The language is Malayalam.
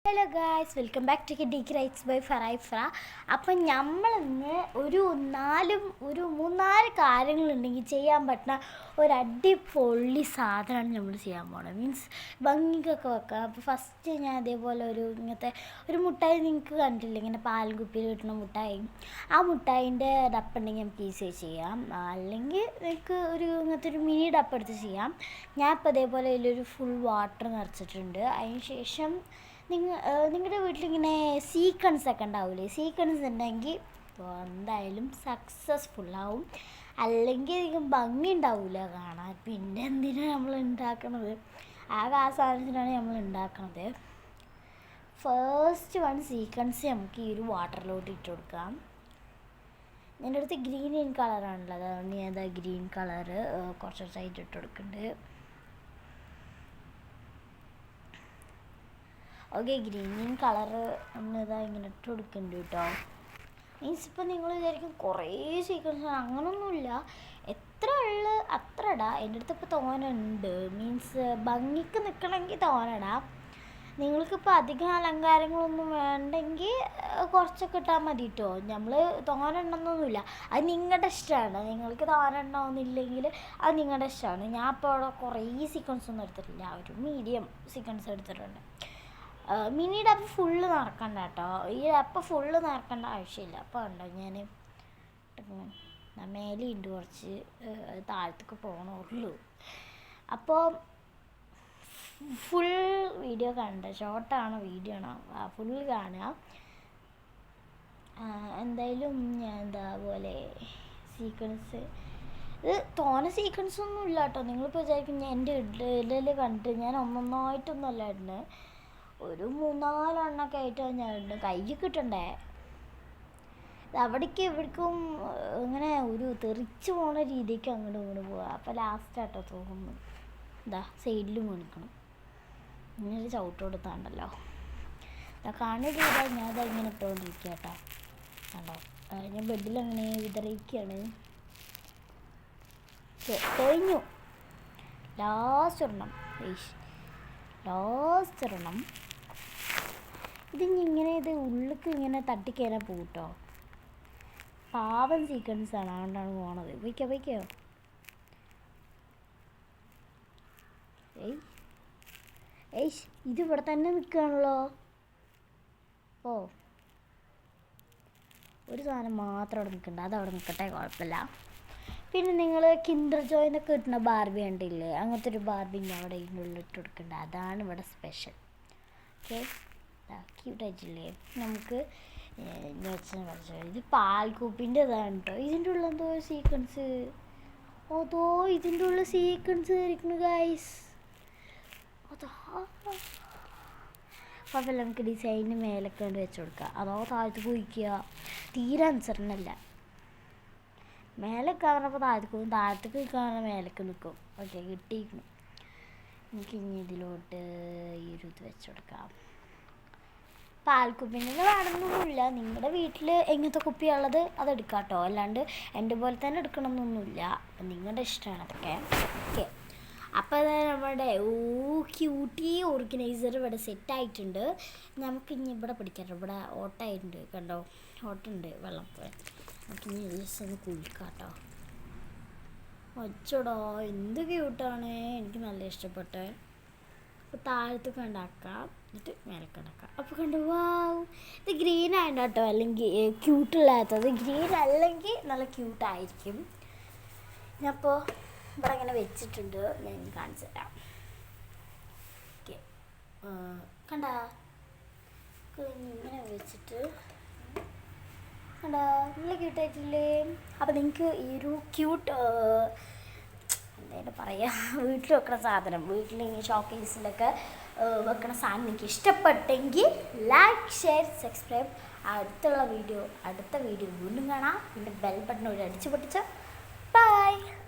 Hello guys, welcome back to the ക്രൈറ്റ്സ് ബൈ ഫറൈഫ്ര. അപ്പം നമ്മളിന്ന് ഒരു മൂന്നാല് കാര്യങ്ങളുണ്ടെങ്കിൽ ചെയ്യാൻ പറ്റുന്ന ഒരു അടിപൊളി സാധനമാണ് നമ്മൾ ചെയ്യാൻ പോണത്. മീൻസ് ഭംഗിക്കൊക്കെ വെക്കാം. അപ്പോൾ ഫസ്റ്റ് ഞാൻ അതേപോലെ ഇങ്ങനത്തെ ഒരു മുട്ടായി നിങ്ങൾക്ക് കണ്ടില്ല, ഇങ്ങനെ പാൽ കുപ്പിയിൽ കിട്ടുന്ന മുട്ടായി. ആ മുട്ടായിൻ്റെ ഡപ്പുണ്ടെങ്കിൽ നമുക്ക് ഈസി ചെയ്യാം, അല്ലെങ്കിൽ നിങ്ങൾക്ക് ഇങ്ങനത്തെ ഒരു മിനി ഡപ്പ് എടുത്ത് ചെയ്യാം. ഞാൻ ഇപ്പോൾ അതേപോലെ ഇതിലൊരു ഫുൾ വാട്ടർ നിറച്ചിട്ടുണ്ട്. അതിന് ശേഷം നിങ്ങളുടെ വീട്ടിലിങ്ങനെ സീക്വൻസ് ഒക്കെ ഉണ്ടാവില്ലേ, സീക്വൻസ് ഉണ്ടെങ്കിൽ എന്തായാലും സക്സസ്ഫുള്ളാവും. അല്ലെങ്കിൽ ഭംഗി ഉണ്ടാവില്ല കാണാൻ. പിന്നെ എന്തിനാണ് നമ്മൾ ഉണ്ടാക്കണത്? ആ സാധനത്തിനാണ് നമ്മൾ ഉണ്ടാക്കണത്. ഫസ്റ്റ് വൺ സീക്വൻസ് നമുക്ക് ഈ ഒരു വാട്ടറിലോട്ട് ഇട്ട് കൊടുക്കാം. എൻ്റെ അടുത്ത് ഗ്രീൻ കളറാണുള്ളത്, അതുകൊണ്ട് ഞാൻ ഗ്രീൻ കളറ് കുറച്ചായിട്ട് ഇട്ട് കൊടുക്കുന്നുണ്ട്. ഓക്കെ, ഗ്രീൻ കളറ് നമ്മളിതാ ഇങ്ങനെ ഇട്ട് കൊടുക്കുന്നുണ്ട് കേട്ടോ. മീൻസ് ഇപ്പം നിങ്ങൾ വിചാരിക്കും കുറേ സീക്വൻസ്, അങ്ങനൊന്നുമില്ല. എത്ര ഉള്ളു അത്ര ഇടാം. എൻ്റെ അടുത്ത് ഇപ്പോൾ തോനുണ്ട്. മീൻസ് ഭംഗിക്ക് നിൽക്കണമെങ്കിൽ തോനടാം. നിങ്ങൾക്കിപ്പോൾ അധികം അലങ്കാരങ്ങളൊന്നും വേണ്ടെങ്കിൽ കുറച്ചൊക്കെ ഇട്ടാൽ മതി കേട്ടോ. നമ്മൾ തോനെണ്ണൊന്നുമില്ല, അത് നിങ്ങളുടെ ഇഷ്ടമാണ്. നിങ്ങൾക്ക് തോനെണ്ണമൊന്നുമില്ലെങ്കിൽ അത് നിങ്ങളുടെ ഇഷ്ടമാണ്. ഞാൻ ഇപ്പോൾ അവിടെ കുറേ സീക്വൻസ് ഒന്നും എടുത്തിട്ടില്ല, ഒരു മീഡിയം സീക്വൻസ് എടുത്തിട്ടുണ്ട്. മിനി ഡപ്പ് ഫുള്ള് നിറക്കണ്ട കേട്ടോ. ഈ ഡപ്പ് ഫുള്ള് നിറക്കേണ്ട ആവശ്യമില്ല. അപ്പോൾ ഉണ്ടോ ഞാൻ മേലെയുണ്ട് കുറച്ച്, താഴത്തേക്ക് പോകണുള്ളൂ. അപ്പോൾ ഫുൾ വീഡിയോ കാണണ്ട, ഷോർട്ടാണോ വീഡിയോ ആണോ ഫുൾ കാണുക. എന്തായാലും ഞാൻ പോലെ സീക്വൻസ്, ഇത് സീക്വൻസ് ഒന്നും ഇല്ല കേട്ടോ. നിങ്ങളിപ്പോൾ വിചാരിക്കും ഞാൻ എൻ്റെ ഇടയിൽ കണ്ടിട്ട് ഞാൻ ഒന്നൊന്നായിട്ടൊന്നുമല്ല ഇടുന്നത്, ഒരു 3-4 എണ്ണമൊക്കെ ആയിട്ടാണ് ഞാൻ ഇടുന്നത്. കയ്യിൽ കിട്ടണ്ടേ, അവിടേക്ക് ഇവിടേക്കും ഇങ്ങനെ ഒരു തെറിച്ച് പോണ രീതിക്ക് അങ്ങോട്ട് പോവുക. അപ്പോൾ ലാസ്റ്റാട്ടോ തോന്നുന്നു സൈഡിലും മേണിക്കണം. ഇങ്ങനൊരു ചവിട്ട് കൊടുത്താണ്ടല്ലോ കാണുക. ഞാൻ ഇങ്ങനെ ഇട്ടുകൊണ്ടിരിക്കുക കേട്ടോ. കണ്ടോ, ഞാൻ ബെഡിലങ്ങനെ വിതറിയിക്കുകയാണ്. കഴിഞ്ഞു. ലാസ്റ്റ് ഒരെണ്ണം. ഇത് ഉള്ളിലേക്ക് ഇങ്ങനെ തട്ടിക്കയറാൻ പോകട്ടോ. പാവം സീക്വൻസാണ്, അതുകൊണ്ടാണ് പോണത്. വയ്ക്കോ ഇതിവിടെ തന്നെ നിൽക്കുകയാണല്ലോ. ഒരു സാധനം മാത്രം അവിടെ നിൽക്കണ്ട, അതവിടെ നിൽക്കട്ടെ, കുഴപ്പമില്ല. പിന്നെ നിങ്ങൾ കിൻഡർ ജോയിന്നൊക്കെ കിട്ടുന്ന ബാർബി കണ്ടില്ലേ, അങ്ങനത്തെ ഒരു ബാർബി അവിടെ ഇതിനുള്ളിൽ ഇട്ട് കൊടുക്കണ്ട. അതാണ് ഇവിടെ സ്പെഷ്യൽ. ഓക്കെ, ക്യൂട്ടായിട്ടില്ലേ? നമുക്ക് ഇത് പാൽക്കൂപ്പിൻ്റെ ഇതാണ് കേട്ടോ. ഇതിൻ്റെ ഉള്ളിൽ എന്തോ സീക്വൻസ്, ഇതിൻ്റെ ഉള്ളിൽ സീക്വൻസ് ആയിരിക്കുന്നു ഗൈസ്. കുഴപ്പമില്ല, നമുക്ക് ഡിസൈനിന് മേലൊക്കെ കൊണ്ട് വെച്ച് കൊടുക്കുക. അതോ താഴത്ത് പോയിക്കുക, തീരെ അനുസരണമല്ല. മേലൊക്കെ പറഞ്ഞപ്പോൾ താഴത്തേക്ക് നിൽക്കാൻ മേലൊക്കെ നിൽക്കും. ഓക്കെ, കിട്ടിയിരിക്കണം. എനിക്ക് ഇനി ഇതിലോട്ട് ഈ ഒരു ഇത് വെച്ച് കൊടുക്കാം. പാൽക്കുപ്പിൻ്റെ വേണമെന്നൊന്നുമില്ല, നിങ്ങളുടെ വീട്ടിൽ എങ്ങനത്തെ കുപ്പിയുള്ളത് അതെടുക്കാം കേട്ടോ. അല്ലാണ്ട് എൻ്റെ പോലെ തന്നെ എടുക്കണമെന്നൊന്നുമില്ല, അപ്പം നിങ്ങളുടെ ഇഷ്ടമാണ് അതൊക്കെ. ഓക്കെ, അപ്പോൾ നമ്മുടെ ക്യൂട്ടി ഓർഗനൈസർ ഇവിടെ സെറ്റായിട്ടുണ്ട്. നമുക്ക് ഇനി ഇവിടെ പിടിക്കാം. ഇവിടെ ഓട്ടമായിട്ടുണ്ട്, കണ്ടോ, ഓട്ടമുണ്ട് വെള്ളം. നമുക്ക് ഇനി ജസ്റ്റ് ഒന്ന് കുളിക്കാം കേട്ടോ. ഒച്ചടോ, എന്ത് ക്യൂട്ടാണ്, എനിക്ക് നല്ല ഇഷ്ടപ്പെട്ടെ. അപ്പോൾ താഴത്തൊക്കെ ഉണ്ടാക്കാം, എന്നിട്ട് മേലൊക്കെ ഉണ്ടാക്കാം. അപ്പോൾ കണ്ടു, വാവ്, ഇത് ഗ്രീൻ ആയിട്ട് കേട്ടോ, അല്ലെങ്കിൽ ക്യൂട്ടുള്ളാത്തത്. ഗ്രീൻ അല്ലെങ്കിൽ നല്ല ക്യൂട്ടായിരിക്കും. ഞാനിപ്പോൾ ഇവിടെ ഇങ്ങനെ വെച്ചിട്ടുണ്ട്, ഞാൻ കാണിച്ചു തരാം. ഓക്കെ, കണ്ടാ, ഇങ്ങനെ വെച്ചിട്ട് കണ്ടാ, നല്ല ക്യൂട്ടായിട്ടില്ലേ? അപ്പോൾ നിങ്ങൾക്ക് ഈ ഒരു ക്യൂട്ട് എന്തായാലും പറയാം, വീട്ടിൽ വെക്കണ സാധനം, വീട്ടിൽ ഷോക്കേസിലൊക്കെ വെക്കണ സാധനം നിങ്ങൾക്ക് ഇഷ്ടപ്പെട്ടെങ്കിൽ ലൈക്ക്, ഷെയർ, സബ്സ്ക്രൈബ്. അടുത്ത വീഡിയോ വീണ്ടും കാണാം. പിന്നെ ബെൽ ബട്ടൺ ഒരു അടിച്ചു പൊട്ടിച്ച്